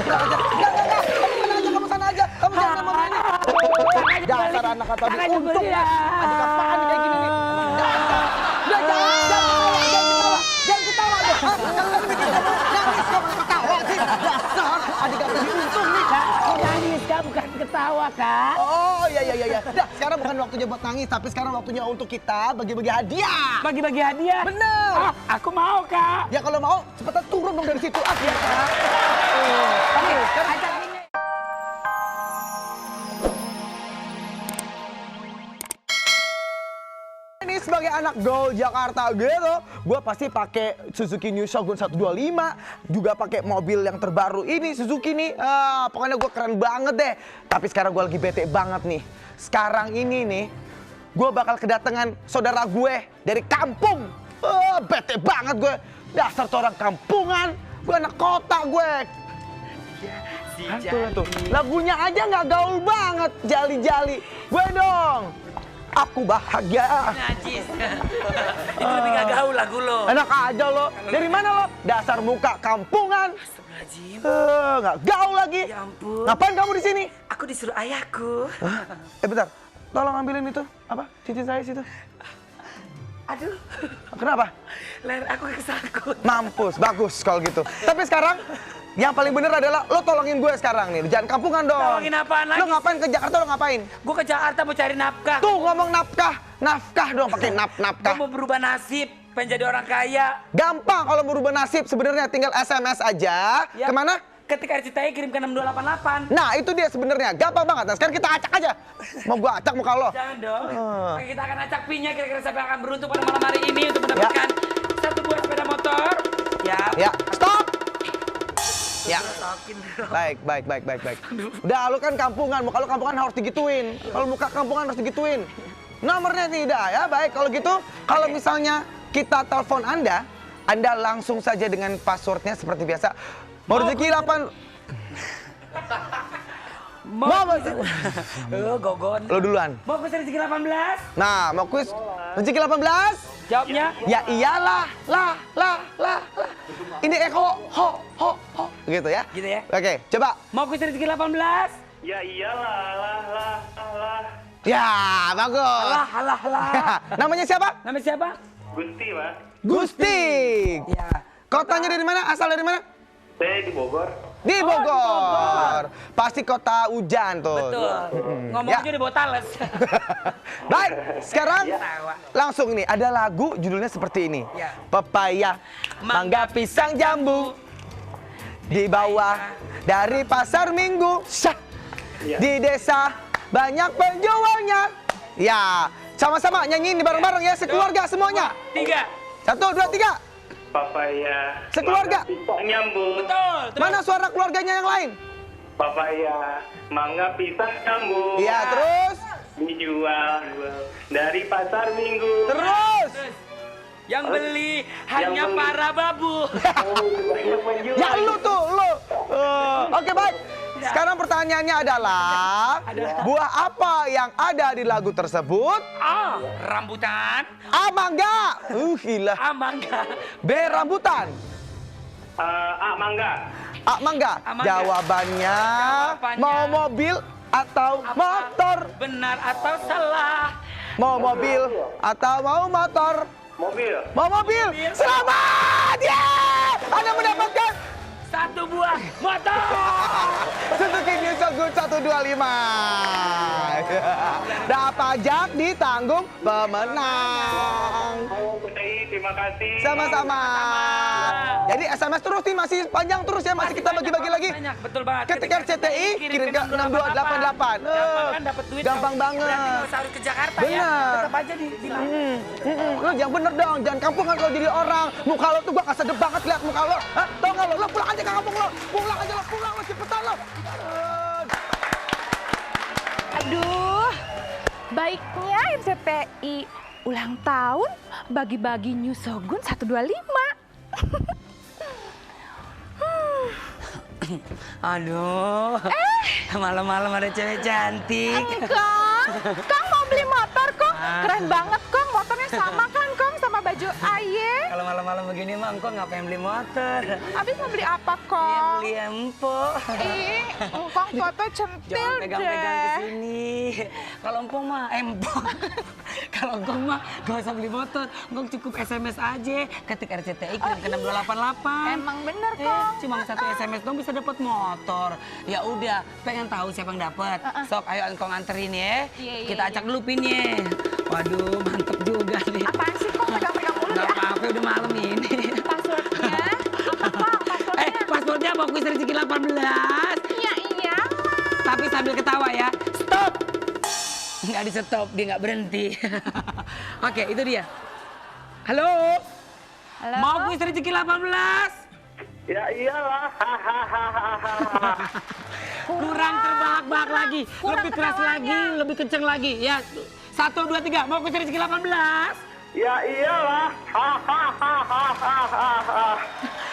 Kamu sana aja. Kamu jangan sama mobil ini. Dasar anak kata tadi. Untung ya. Adik apaan kayak gini nih. Dasar. Udah jangan ketawa deh. Kamu bikin kamu nangis kok ketawa sih. Dasar. Adik kata tadi untung nih. Nangis Kak, bukan ketawa Kak. Oh iya. Dah, sekarang bukan waktunya buat nangis, tapi sekarang waktunya untuk kita bagi-bagi hadiah. Bagi-bagi hadiah? Bener. Aku mau Kak. Ya kalau mau, cepetan turun dong dari situ. Iya Kak. Oke, sekarang Ajak ini. ini sebagai anak gaul Jakarta gitu, gue pasti pakai Suzuki New Shogun 125, juga pakai mobil yang terbaru ini Suzuki nih. Pokoknya gue keren banget deh. Tapi sekarang gue lagi bete banget nih. Sekarang ini nih, gue bakal kedatangan saudara gue dari kampung. Bete banget gue. Dasar tuh orang kampungan. Gue anak kota gue. Tuh. Lagunya aja nggak gaul banget. Jali-jali. Gue dong. Aku bahagia. Najis. Itu lebih gak gaul lagu lo. Enak aja lo. Dari mana lo? Dasar muka kampungan. Astagfirullahaladzim. Nggak gaul lagi. Ya ampun. Ngapain kamu di sini? Aku disuruh ayahku. Bentar. Tolong ambilin itu. Apa? Cincin saya situ. Aduh. Kenapa? Leher aku kesangkut. Mampus. Bagus kalau gitu. Tapi sekarang yang paling bener adalah lo tolongin gue sekarang nih. Jangan kampungan dong. Tolongin apaan lagi? Lo ngapain ke Jakarta, lo ngapain? Gue ke Jakarta mau cari nafkah. Tuh ngomong nafkah. Nafkah dong pakai nafkah. Gue mau berubah nasib. Pengen jadi orang kaya. Gampang kalau merubah nasib sebenarnya tinggal SMS aja. Ya. Kemana? Ketika RCTI kirim ke 6288. Nah itu dia sebenarnya. Gampang banget. Nah sekarang kita acak aja. Mau gua acak muka lo. Jangan dong. Oke, kita akan acak pinnya kira-kira siapa yang akan beruntung pada malam hari ini untuk mendapatkan satu buah sepeda motor. Ya, stop. Ya. Sokin dulu. Baik. Udah, lu kan kampungan. Muka lu kampungan harus digituin. Kalau muka kampungan harus digituin. Nomornya tidak ya. Baik, kalau gitu, kalau misalnya kita telepon Anda langsung saja dengan passwordnya seperti biasa. Mau rezeki 8. Gogon. Lo duluan. Mau kuis rezeki 18? Nah, mau kuis rezeki 18? Jawabnya? Ya iyalah, lah. Ini ho. Gitu ya? Gitu ya? Oke, coba. Mau kuis rezeki 18? Ya iyalah, lah. Ya, bagus. Alah. Namanya siapa? Namanya siapa? Gusti, Mas. Gusti. Ya. Kotanya dari mana? Asal dari mana? Saya di Bogor. Di Bogor. Pasti kota hujan tuh. Betul. Ngomong Ya. aja di bawah tales. Baik, sekarang Tawa. langsung nih ada lagu judulnya seperti ini. Ya. Pepaya, mangga, pisang, jambu di bawah dari pasar Minggu. Syah. Di desa banyak penjualnya. Ya, sama-sama nyanyiin bareng-bareng ya sekeluarga semuanya. 3. 1, 2, 3. Papaya. Sekeluarga. Mangga, pisang, nyambung. Betul. Terus. Mana suara keluarganya yang lain? Papaya, mangga, pisang, nyambung. Iya, terus. Dijual dari pasar Minggu. Terus. Yang beli hanya beli. para babu. Banyak penjual. Ya lu tuh, lu. Oke, baik. Sekarang pertanyaannya adalah buah apa yang ada di lagu tersebut? A. Rambutan. A. Mangga. Gila. A. Mangga. B. Rambutan. Mangga. A. Mangga. A. Mangga. Jawabannya Jawabannya. mau mobil atau Apa? motor? Benar atau salah? Mau mobil atau mau motor? Mobil. Mau mobil. Selamat! Yeay! Anda mendapatkan Satu buah motor. Suzuki New Shogun 125. Dapat pajak ditanggung pemenang. Terima kasih. Sama-sama. Jadi SMS terus nih, masih panjang terus ya, masih kita bagi-bagi lagi. Banyak, betul banget. Ketika RCTI kirim ke 6288. Gampang kan dapat duit. Gampang banget. Berarti nggak usah harus ke Jakarta ya. Benar. Tetap aja di Lo jangan bener dong, jangan kampungan kalau jadi orang. Muka lo tuh gua gak sedep banget lihat muka lo. Hah? Tau gak lo? Lo pulang aja ke kampung lo. Pulang aja lo, pulang lo, cepetan lo. Aduh, baiknya RCTI ulang tahun bagi-bagi New Shogun 125. Aduh. Malam-malam ada cewek cantik. Kang mau beli motor kok. Keren banget Kang, motornya sama kan Kang sama baju baju aye. Kalau malam-malam begini mah engkau ngapain beli motor? Habis mau beli apa Ya kok? beli empok. Ih, engkong foto centil Jangan pegang-pegang ke deh. sini. Kalau empok mah empok. Kalau engkong mah gak usah beli motor. Engkong cukup SMS aja. Ketik RCTI kirim ke 6288. Emang bener Eh, kok. cuma satu SMS dong bisa dapat motor. Ya udah, pengen tahu siapa yang dapat? Sok, ayo engkong anterin ya. Iya, Kita iya. acak dulu pinnya. Waduh, mantep juga nih. Apaan sih kok pegang-pegang mulu Gak ya? apa-apa, udah malam ini. Passwordnya? Apa kok passwordnya? Passwordnya mau kuis rezeki 18. Ya iyalah. Tapi sambil ketawa ya. Stop. Nggak di stop, dia nggak berhenti. Oke, itu dia. Halo. Halo? Mau kuis rezeki 18? Ya iyalah. Hahaha. Kurang terbahak-bahak lagi. Kurang Lebih keras ketawanya. lagi, lebih kenceng lagi. Ya, 1, 2, 3. Mau kuis rezeki 18? Ya iyalah. Hahaha.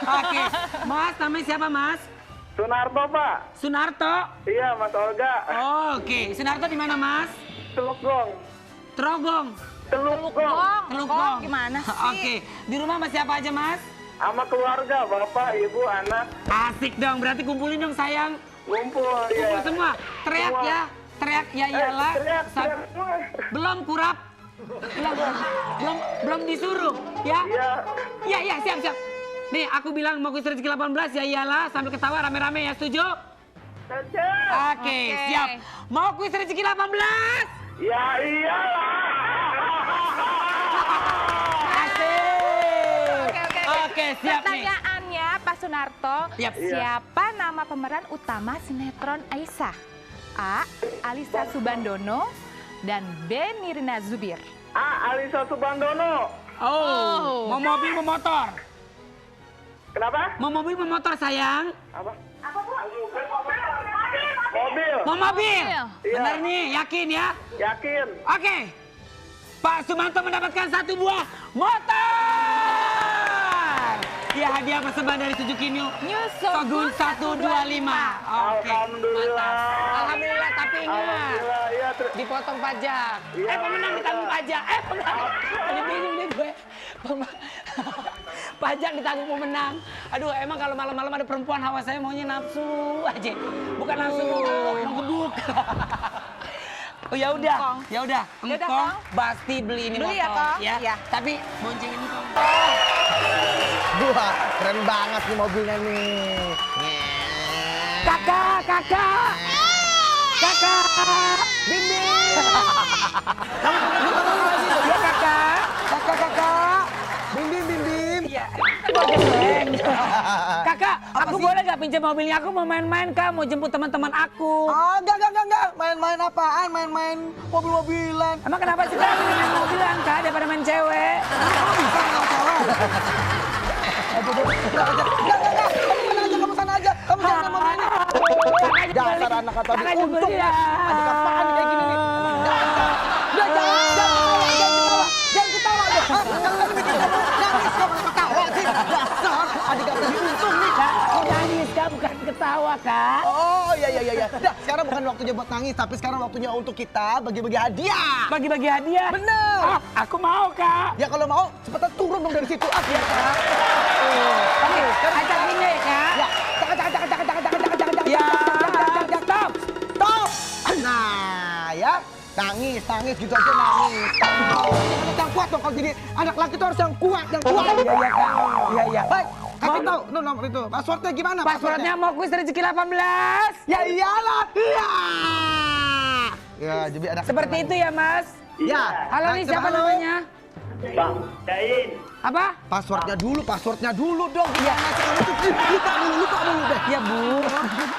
Oke. Mas, namanya siapa Mas? Sunarto, Pak. Sunarto. Iya, Mas Olga. Oke. Sunarto di mana Mas? Teluk Gong. Trogong. Teluk Gong. Teluk Kok Gong. gimana sih? Oke. Di rumah sama siapa aja Mas? Sama keluarga, bapak, ibu, anak, Asik dong, berarti kumpulin dong sayang. ngumpul Kumpul ya. semua, teriak Semua. ya. Teriak ya iyalah. Teriak Sa- semua. Belum kurap. Belum disuruh ya. Iya. Iya, siap. Nih, aku bilang mau kuis rezeki 18 ya iyalah sambil ketawa rame-rame ya, setuju? Saja. Oke, Oke. siap. Mau kuis rezeki 18? Ya iyalah. Asik. Oke, siap nih. Pertanyaannya Pak Sunarto, Yap. siapa nama pemeran utama sinetron Aisyah? A. Alisa Subandono dan B. Nirina Zubir. Alisa Subandono. Oh, mau mobil mau motor? Kenapa? Mau mobil mau motor sayang? Apa? Mobil. Mau mobil? Iya. Bener nih, yakin ya? Yakin. Oke. Pak Sumanto mendapatkan 1 buah motor. Ya, hadiah persembahan dari Suzuki New Shogun 125. Oke. Alhamdulillah. mantap. Alhamdulillah, tapi ingat Alhamdulillah, iya. dipotong pajak. Iya. Pemenang ditanggung pajak. Pemenang. Jadi bingung nih gue. Pajak ditanggung pemenang. Aduh, emang kalau malam-malam ada perempuan hawa saya maunya nafsu aja. Bukan langsung mau gebuk. Oh ya udah, Yaudah, engkong Kong. pasti beli ini Beli motor ya, Kong? ya. Iya. Tapi boncengin engkong. Wah, keren banget nih mobilnya nih. Kakak. Bimbing. Ya kakak. Bim. Iya. Kakak, aku boleh nggak pinjam mobilnya? Aku mau main-main Kak, mau jemput teman-teman aku. Ah, enggak. Main-main apaan? Main-main mobil-mobilan. Emang kenapa sih Kak main mobilan Kak daripada main cewek? Kamu sana aja. Kamu jangan sama ini. Dasar anak kata Kakak juga untung dia. ya. Adik apaan nih kayak gini nih. Dasar. Jangan ketawa deh. Kalau bikin kamu nangis kamu ketawa sih. Dasar. Adik kata untung nih. Kak, kok nangis Kak, bukan ketawa Kak. Oh iya. Nah, sekarang bukan waktunya buat nangis, tapi sekarang waktunya untuk kita bagi-bagi hadiah. Bagi-bagi hadiah. Bener. Ah, aku mau Kak. Ya kalau mau cepetan turun dong dari situ. Iya Kak. Oke, ajak ini ya Kak. Ya, jangan. Ya, stop. Stop. Nah, ya. Nangis gitu aja nangis. Yang kuat dong kalau jadi anak laki itu harus yang kuat. Iya Kak. Iya. Baik, kasih tahu nomor itu. Passwordnya gimana? Passwordnya mau kuis rezeki 18. Ya iyalah. Iya. Ya, jadi ada Seperti itu ya Mas. Ya. Halo nih, siapa namanya? Bang Dain. Apa? Passwordnya dulu dong. Iya. Kamu tuh lupa dulu deh. Ya Bu.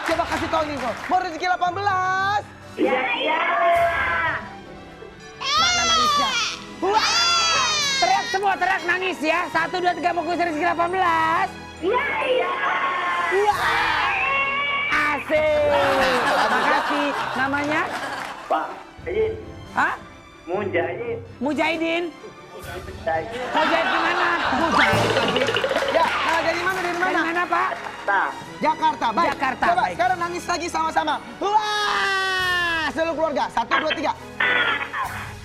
Coba kasih tahu nih kok. Mau rezeki 18. Iya. Mana nangisnya? Wah! Teriak semua, teriak nangis ya. 1, 2, 3 mau kuis rezeki 18. Iya. Asik. Terima kasih. Namanya? Pak Dain. Hah? Mujahid. Mujahidin. Dain. Mujahid di mana? Ya, dari mana? Dari mana Pak? Jakarta. Baik. Jakarta, Coba baik. sekarang nangis lagi sama-sama. Wah! Seluruh keluarga. 1, 2, 3.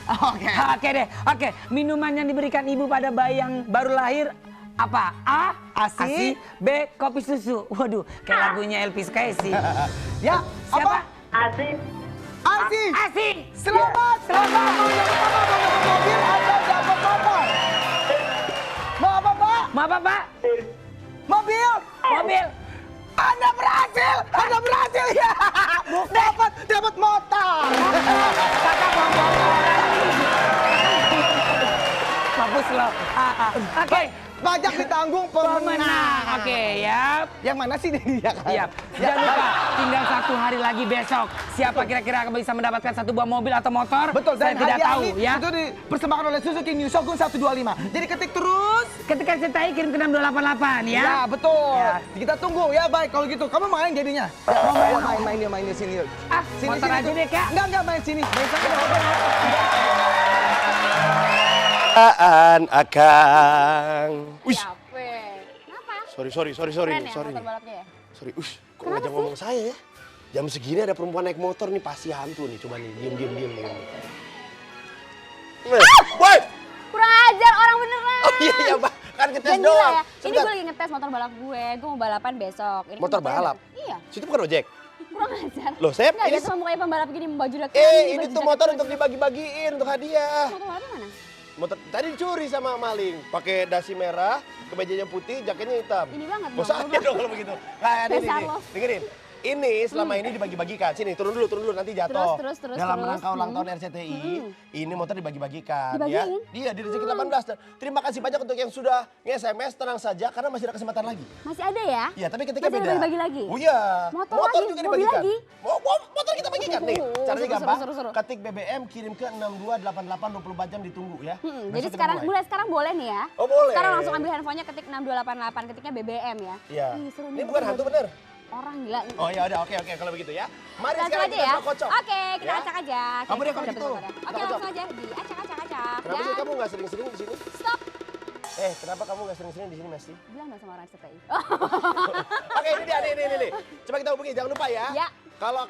Oke. Oke deh, oke. Minuman yang diberikan ibu pada bayi yang baru lahir apa? A. ASI. B. Kopi susu. Waduh, kayak lagunya Elvis Presley. Ya, Siapa? Asik. ASI. ASI. Selamat. Selamat. Mau dapat mobil atau dapat motor? Mau apa, Pak? Mau apa, Pak? Mobil. Mobil. Anda berhasil. Anda berhasil ya. Dapat motor. Kakak mau motor. Bagus loh. Oke. Pajak ditanggung Pemenang. pemenang. Oke, ya. Yang mana sih dia? Siap. Jangan lupa, tinggal 1 hari lagi besok. Siapa kira-kira akan bisa mendapatkan 1 buah mobil atau motor? Betul, Saya dan tidak hadiah tahu ini ya. itu dipersembahkan oleh Suzuki New Shogun 125. Jadi ketik terus. Ketika cetai kirim ke 6288 ya. Ya, betul. Ya. Kita tunggu ya, baik kalau gitu. Kamu main jadinya. Ya, mau main di sini. Ah, motor aja deh, Kak. Enggak main sini. Main sana. Akang. Wih, Kenapa? sorry Keren nih, ya sorry motor nih. balapnya ya? Sorry, kok ngajak ngomong saya ya? Jam segini ada perempuan naik motor nih, pasti hantu nih. Coba nih, diem. Woi! Kurang ajar orang beneran. Oh iya, Mbak. Kan ngetes Jangan gila doang. ya. Ini Sebentar. gue lagi ngetes motor balap gue mau balapan besok. Ini Motor mukanya balap? Iya, Situ bukan ojek. kurang ajar. Loh, saya Enggak, ini... dia cuma mukanya pembalap gini, baju udah keren. ini tuh motor untuk dibagi-bagiin, untuk hadiah. Motor balapnya mana? Motor tadi dicuri sama maling. Pakai dasi merah, kebajanya putih, jaketnya hitam. Ini banget Bos dong. aja dong kalau begitu. Nah, ini, Dasar lo. dengerin. Ini selama ini dibagi-bagikan. Sini, turun dulu nanti jatuh. Terus, Dalam terus. rangka ulang tahun RCTI, ini motor dibagi-bagikan ya. Dibagiin? Dia di rezeki 18. Dan terima kasih banyak untuk yang sudah nge-SMS, tenang saja karena masih ada kesempatan lagi. Masih ada ya? Iya, tapi ketika Masih ada beda. bagi-bagi lagi? Oh iya. Motor lagi? juga Mobil dibagikan. lagi? Motor kita bagikan nih. Oh, Caranya seru, gampang. seru. Ketik BBM kirim ke 6288 24 jam ditunggu ya. Jadi Besok kita sekarang, mulai. mulai sekarang boleh nih ya? Oh, boleh. Sekarang langsung ambil handphonenya, ketik 6288, ketiknya BBM ya? Iya. Ih, seru Ini nih, bukan seru. hantu bener. Orang gila. Oh ya udah, oke kalau begitu ya. Mari Langsung sekarang aja kita ya? coba kocok. Oke, kita Ya. acak aja. Kamu deh, kalau Kita gitu. motornya. Kita Oke, kocok. langsung aja. Diacak-acak-acak. Kenapa sih Dan kamu nggak sering-sering di sini? stop. Kenapa kamu nggak sering-sering di sini, Mesti? Bilang dong sama orang STI. Oke, ini dia, nih. Coba kita hubungi, jangan lupa ya. Ya. Kalau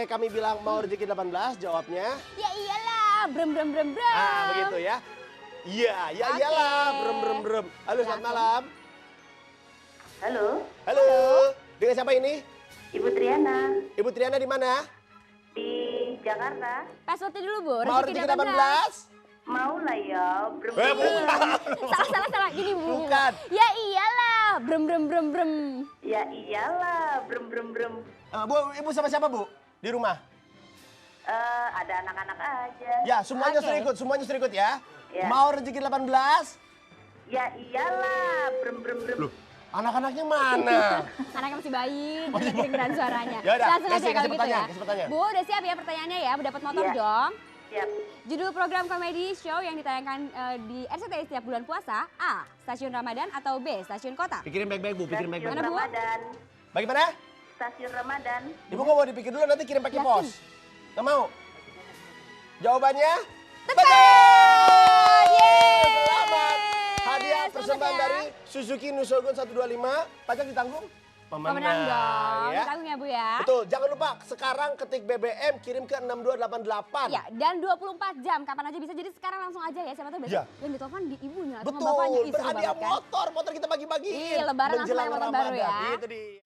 kami bilang mau rezeki 18, jawabnya. Ya iyalah, brem. Begitu ya. Iya, ya Oke. iyalah, brem. Halo, selamat Langsung. malam. Halo, Dengan siapa ini? Ibu Triana Ibu Triana di mana? di Jakarta. Passwordnya dulu, Bu. Mau rezeki 18? Mau lah ya, Bukan. Salah. Gini, Bu. Bukan. Ya iyalah, brem. Ya iyalah, brem. Bu, Ibu sama siapa, Bu? Di rumah? Ada anak-anak aja. Ya, semuanya Oke. suruh ikut ya. Ya. Mau rezeki 18? Ya iyalah, brem. Anak-anaknya mana? Anaknya masih bayi, jadi kedengeran suaranya. Yaudah, Langsung aja kasih kalau gitu ya. pertanyaan. Bu, udah siap ya pertanyaannya ya? Dapat motor Iya. dong. Siap. Judul program komedi show yang ditayangkan di RCTI setiap bulan puasa, A. Stasiun Ramadan atau B. Stasiun Kota? Pikirin baik-baik, Bu. Pikirin Stasiun baik-baik. Mana, Bu? Ramadan. Bagaimana? Stasiun Ramadan. Ibu nggak mau dipikir dulu, nanti kirim pakai Yakin? pos. Nggak mau? Jawabannya? Tepat! Yeay! Selamat! Hadiah Selamat persembahan ya. dari Suzuki New Shogun 125. Pajak ditanggung? Pemenang dong, ya. ditanggung ya Bu ya. Betul, jangan lupa sekarang ketik BBM kirim ke 6288. Ya, dan 24 jam kapan aja bisa. Jadi sekarang langsung aja ya, siapa tahu besok Ya. yang ditelepon di ibunya atau sama bapaknya. Betul, Ih, seru berhadiah banget kan? motor kita bagi-bagiin. Iya, lebaran langsung Menjelang naik motor baru Ramadan. ya. Itu dia.